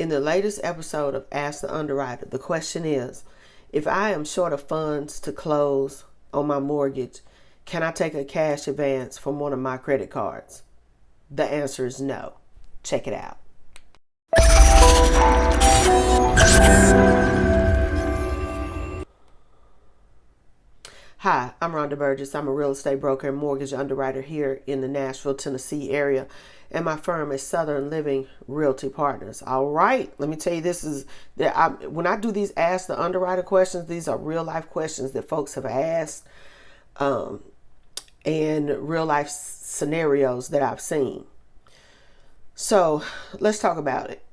In the latest episode of Ask the Underwriter, the question is, if I am short of funds to close on my mortgage, can I take a cash advance from one of my credit cards? The answer is no. Check it out. Hi, I'm Rhonda Burgess. I'm a real estate broker and mortgage underwriter here in the Nashville, Tennessee area, and my firm is Southern Living Realty Partners. All right, let me tell you, when I do these Ask the Underwriter questions, these are real life questions that folks have asked, and real life scenarios that I've seen. So let's talk about it.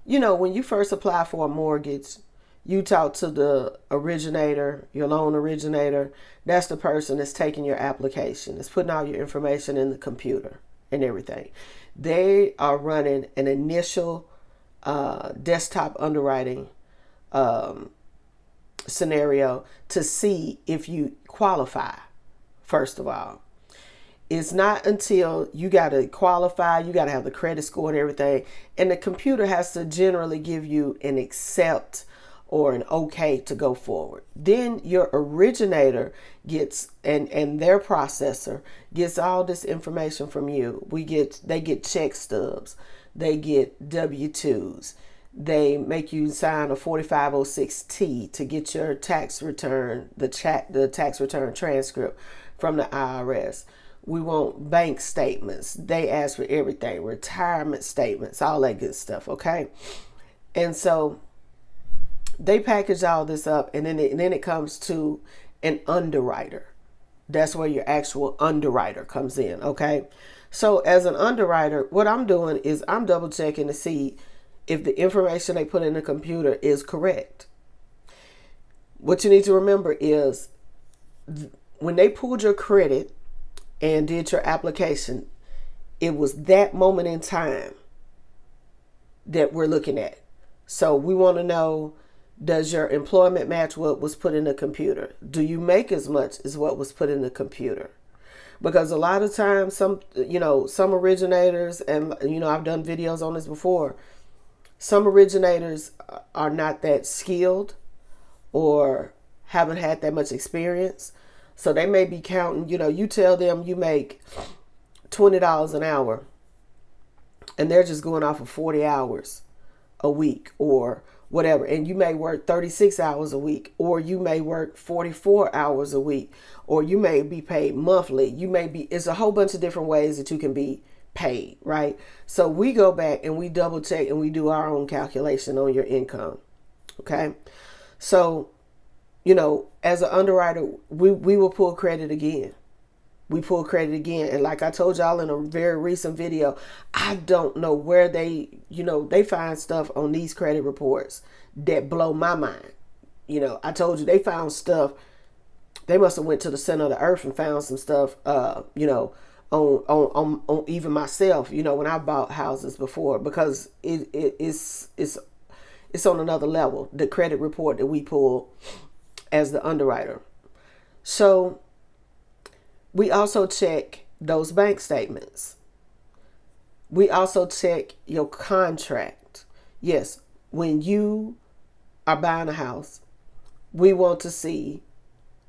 You know, when you first apply for a mortgage, you talk to the originator, your loan originator. That's the person that's taking your application. It's putting all your information in the computer and everything. They are running an initial desktop underwriting scenario to see if you qualify, first of all. It's not until you got to qualify, you got to have the credit score and everything. And the computer has to generally give you an accept or an okay to go forward. Then your originator gets, and their processor gets all this information from you. They get check stubs, they get W-2s, they make you sign a 4506T to get your tax return, the tax return transcript from the IRS. We want bank statements. They ask for everything, retirement statements, all that good stuff, okay? And so they package all this up, and then it comes to an underwriter. That's where your actual underwriter comes in, okay? So as an underwriter, what I'm doing is I'm double checking to see if the information they put in the computer is correct. What you need to remember is when they pulled your credit and did your application, it was that moment in time that we're looking at. So we want to know, does your employment match what was put in the computer? Do you make as much as what was put in the computer? Because a lot of times some originators, and I've done videos on this before, some originators are not that skilled or haven't had that much experience. So they may be counting, you tell them you make $20 an hour and they're just going off of 40 hours a week or whatever. And you may work 36 hours a week, or you may work 44 hours a week, or you may be paid monthly. It's a whole bunch of different ways that you can be paid, right? So we go back and we double check and we do our own calculation on your income. Okay. So, as an underwriter, we will pull credit again. We pull credit again. And like I told y'all in a very recent video, I don't know where they find stuff on these credit reports that blow my mind. I told you they found stuff. They must have went to the center of the earth and found some stuff, on even myself, when I bought houses before, because it's on another level, the credit report that we pull as the underwriter. So we also check those bank statements. We also check your contract. Yes, when you are buying a house, we want to see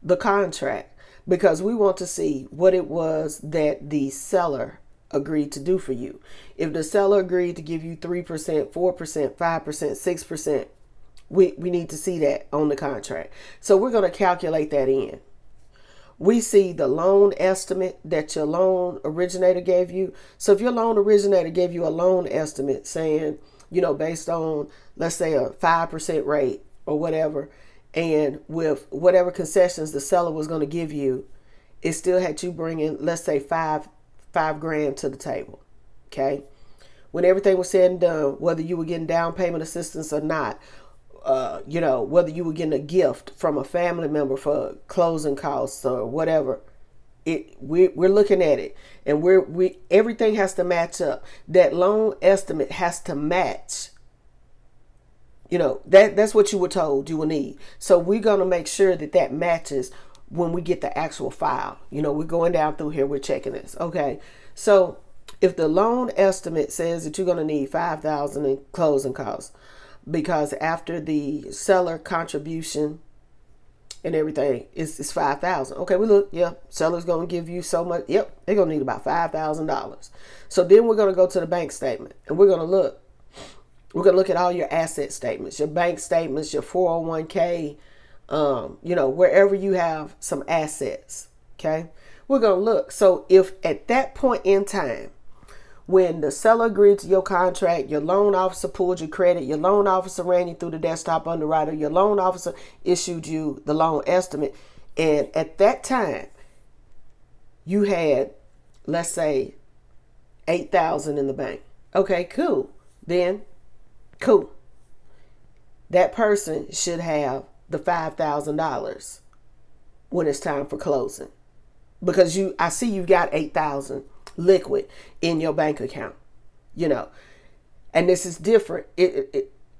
the contract, because we want to see what it was that the seller agreed to do for you. If the seller agreed to give you 3%, 4%, 5%, 6%, we need to see that on the contract. So we're going to calculate that in. We see the loan estimate that your loan originator gave you. So if your loan originator gave you a loan estimate saying, based on, let's say, a 5% rate or whatever, and with whatever concessions the seller was going to give you, it still had you bring in, let's say, $5,000 to the table. Okay. When everything was said and done, whether you were getting down payment assistance or not, whether you were getting a gift from a family member for closing costs or whatever, we're looking at it, and everything has to match up. That loan estimate has to match. That's what you were told you will need. So we're going to make sure that matches when we get the actual file. We're going down through here, we're checking this. Okay. So If the loan estimate says that you're going to need $5,000 in closing costs, because after the seller contribution and everything, it's $5,000. Okay, we look, yeah, seller's going to give you so much. Yep, they're going to need about $5,000. So then we're going to go to the bank statement, and we're going to look. We're going to look at all your asset statements, your bank statements, your 401k, wherever you have some assets. Okay, we're going to look. So if at that point in time, when the seller agreed to your contract, your loan officer pulled your credit, your loan officer ran you through the desktop underwriter, your loan officer issued you the loan estimate, and at that time, you had, let's say, $8,000 in the bank. Okay, cool. Then, cool. That person should have the $5,000 when it's time for closing, because I see you've got $8,000 liquid in your bank account, and this is different.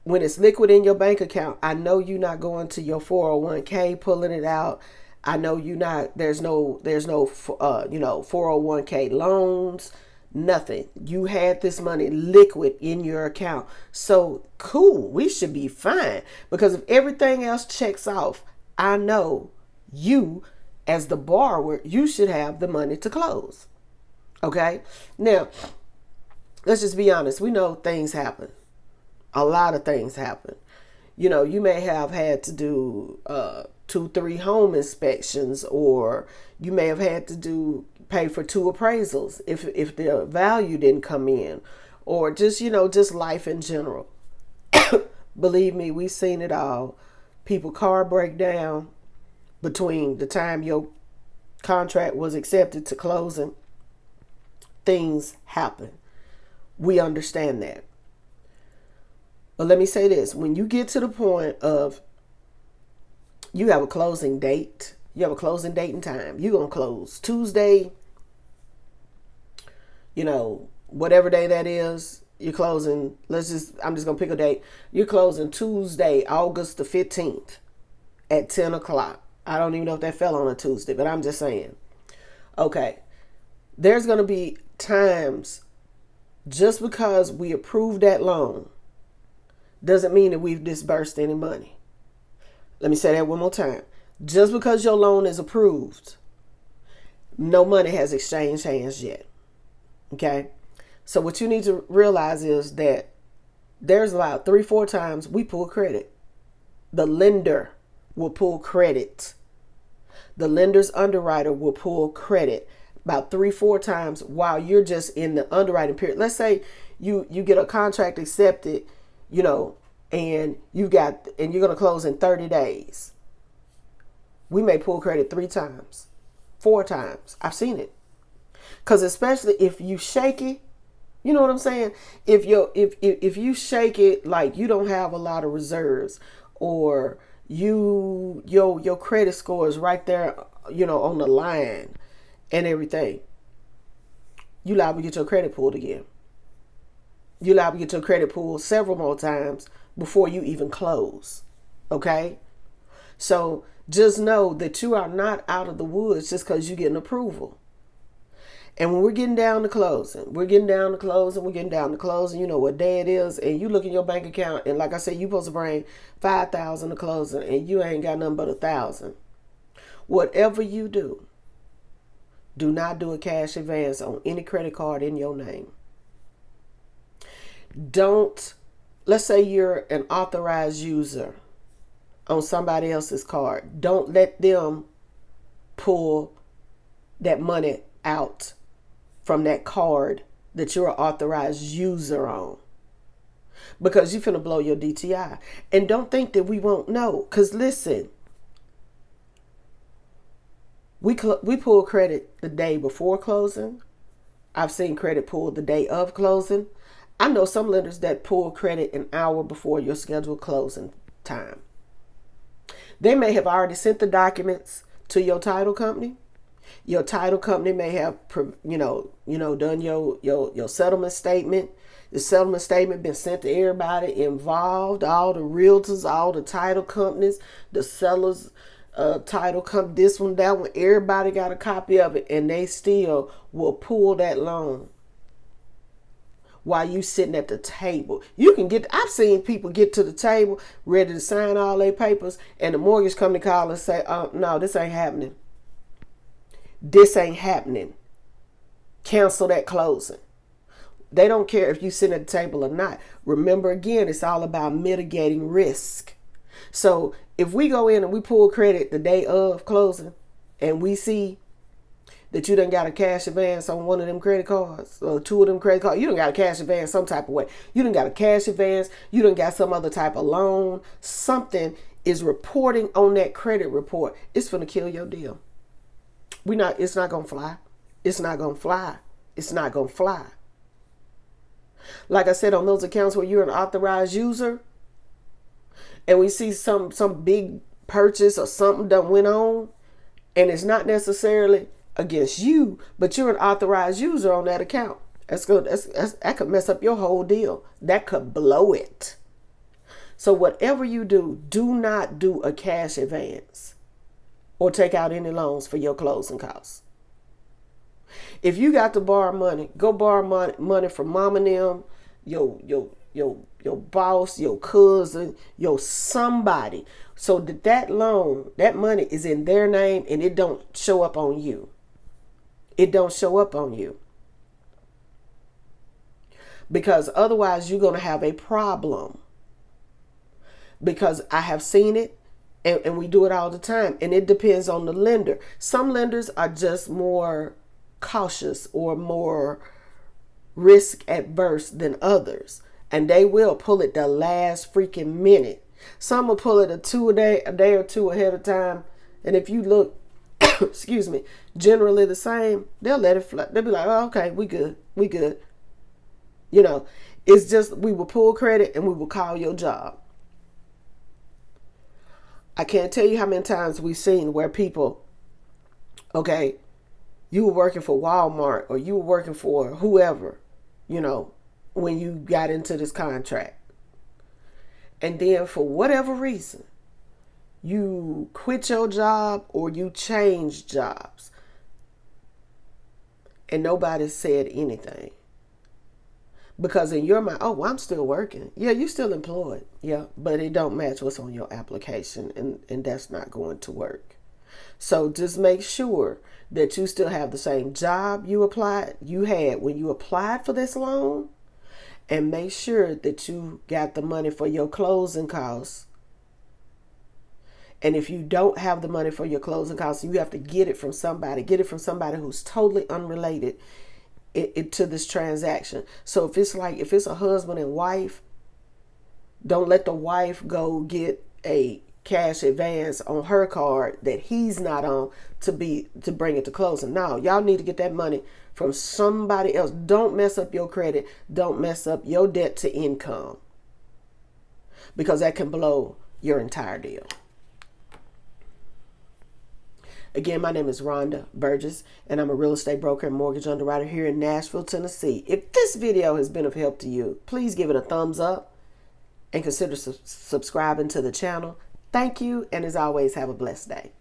When it's liquid in your bank account, I know you're not going to your 401k pulling it out. I know you're not. There's no 401k loans, nothing. You had this money liquid in your account, so cool. We should be fine, because if everything else checks off, I know you, as the borrower, you should have the money to close. Okay, now let's just be honest. We know things happen. A lot of things happen. You may have had to do 2-3 home inspections, or you may have had to pay for 2 appraisals if the value didn't come in, or just life in general. Believe me, we've seen it all. People car break down between the time your contract was accepted to closing. Things happen. We understand that. But let me say this. When you get to the point of you have a closing date, and time, you're going to close Tuesday, whatever day that is, you're closing, I'm just going to pick a date. You're closing Tuesday, August the 15th at 10 o'clock. I don't even know if that fell on a Tuesday, but I'm just saying. Okay. There's going to be times, just because we approved that loan doesn't mean that we've disbursed any money. Let me say that one more time. Just because your loan is approved, no money has exchanged hands yet. Okay? So what you need to realize is that there's about 3-4 times we pull credit. The lender will pull credit. The lender's underwriter will pull credit about 3-4 times while you're just in the underwriting period. Let's say you get a contract accepted, and you're going to close in 30 days. We may pull credit 3 times, 4 times. I've seen it. Because especially if you shake it, you know what I'm saying? If you shake it like you don't have a lot of reserves, or your credit score is right there, on the line and everything, you liable to get your credit pulled again. You liable to get your credit pulled several more times before you even close. Okay? So just know that you are not out of the woods just because you get an approval. And when we're getting down to closing, you know what day it is, and you look in your bank account, and like I said, you're supposed to bring $5,000 to closing, and you ain't got nothing but $1,000. Whatever you do not do a cash advance on any credit card in your name. Let's say you're an authorized user on somebody else's card. Don't let them pull that money out from that card that you're an authorized user on, because you're finna blow your DTI. And don't think that we won't know, because listen, we pull credit the day before closing. I've seen credit pulled the day of closing. I know some lenders that pull credit an hour before your scheduled closing time. They may have already sent the documents to your title company. Your title company may have, done your settlement statement. The settlement statement been sent to everybody involved, all the realtors, all the title companies, the sellers, title company, this one, that one. Everybody got a copy of it, and they still will pull that loan while you sitting at the table. You can get, I've seen people get to the table ready to sign all their papers, and the mortgage company call and say, no, this ain't happening. This ain't happening. Cancel that closing. They don't care if you sit at the table or not. Remember, again, it's all about mitigating risk. So if we go in and we pull credit the day of closing and we see that you done got a cash advance on one of them credit cards or two of them credit cards, you done got a cash advance some type of way. You done got a cash advance. You done got some other type of loan. Something is reporting on that credit report. It's going to kill your deal. It's not going to fly. It's not going to fly. It's not going to fly. Like I said, on those accounts where you're an authorized user and we see some big purchase or something that went on, and it's not necessarily against you, but you're an authorized user on that account. That's good. That could mess up your whole deal. That could blow it. So whatever you do, do not do a cash advance or take out any loans for your closing costs. If you got to borrow money, go borrow money from mom and them, your boss, your cousin, your somebody, so that loan, that money is in their name and it don't show up on you. It don't show up on you. Because otherwise you're going to have a problem. Because I have seen it. And we do it all the time. And it depends on the lender. Some lenders are just more cautious or more risk adverse than others. And they will pull it the last freaking minute. Some will pull it a day or two ahead of time. And if you look, excuse me, generally the same, they'll let it fly. They'll be like, oh, okay, we good. You know, it's just, we will pull credit and we will call your job. I can't tell you how many times we've seen where people, okay, you were working for Walmart or you were working for whoever, you know, when you got into this contract. And then for whatever reason, you quit your job or you changed jobs. And nobody said anything. Because in your mind, oh, well, I'm still working. Yeah, you're still employed. Yeah, but it don't match what's on your application, and that's not going to work. So just make sure that you still have the same job you had when you applied for this loan, and make sure that you got the money for your closing costs. And if you don't have the money for your closing costs, you have to get it from somebody. Get it from somebody who's totally unrelated to this transaction. So if it's a husband and wife, don't let the wife go get a cash advance on her card that he's not on to bring it to closing. No, y'all need to get that money from somebody else. Don't mess up your credit. Don't mess up your debt to income, because that can blow your entire deal. Again, my name is Rhonda Burgess, and I'm a real estate broker and mortgage underwriter here in Nashville, Tennessee. If this video has been of help to you, please give it a thumbs up and consider subscribing to the channel. Thank you, and as always, have a blessed day.